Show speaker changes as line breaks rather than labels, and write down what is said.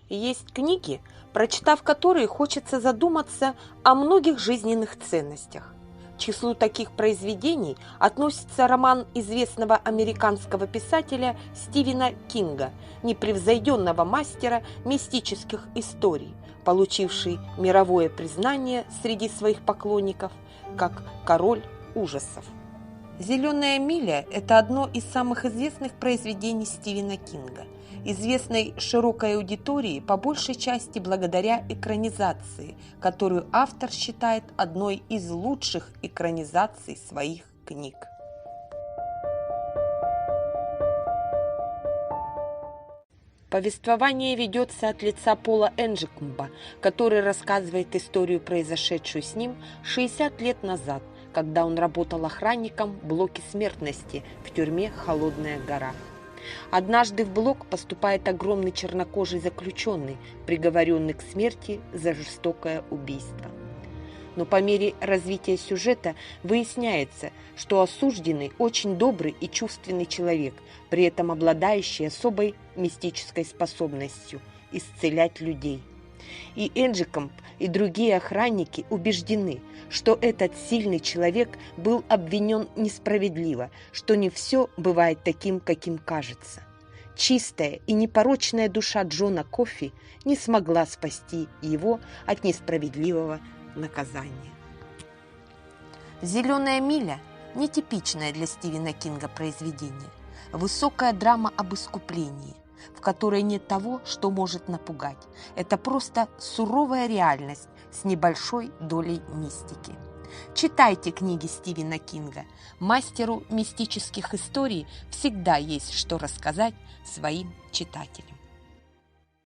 Есть книги, прочитав которые, хочется задуматься о многих жизненных ценностях. К числу таких произведений относится роман известного американского писателя Стивена Кинга, непревзойденного мастера мистических историй, получивший мировое признание среди своих поклонников как «Король ужасов». «Зеленая миля» – это одно из самых известных произведений Стивена Кинга, известной широкой аудитории по большей части благодаря экранизации, которую автор считает одной из лучших экранизаций своих книг. Повествование ведется от лица Пола Энджекомба, который рассказывает историю, произошедшую с ним 60 лет назад, когда он работал охранником в блоке смертности в тюрьме «Холодная гора». Однажды в блок поступает огромный чернокожий заключенный, приговоренный к смерти за жестокое убийство. Но по мере развития сюжета выясняется, что осужденный очень добрый и чувственный человек, при этом обладающий особой мистической способностью исцелять людей. И Энджекомб, и другие охранники убеждены, что этот сильный человек был обвинен несправедливо, что не все бывает таким, каким кажется. Чистая и непорочная душа Джона Коффи не смогла спасти его от несправедливого наказания. «Зеленая миля» – нетипичное для Стивена Кинга произведение. Высокая драма об искуплении, в которой нет того, что может напугать. Это просто суровая реальность с небольшой долей мистики. Читайте книги Стивена Кинга. Мастеру мистических историй всегда есть что рассказать своим читателям.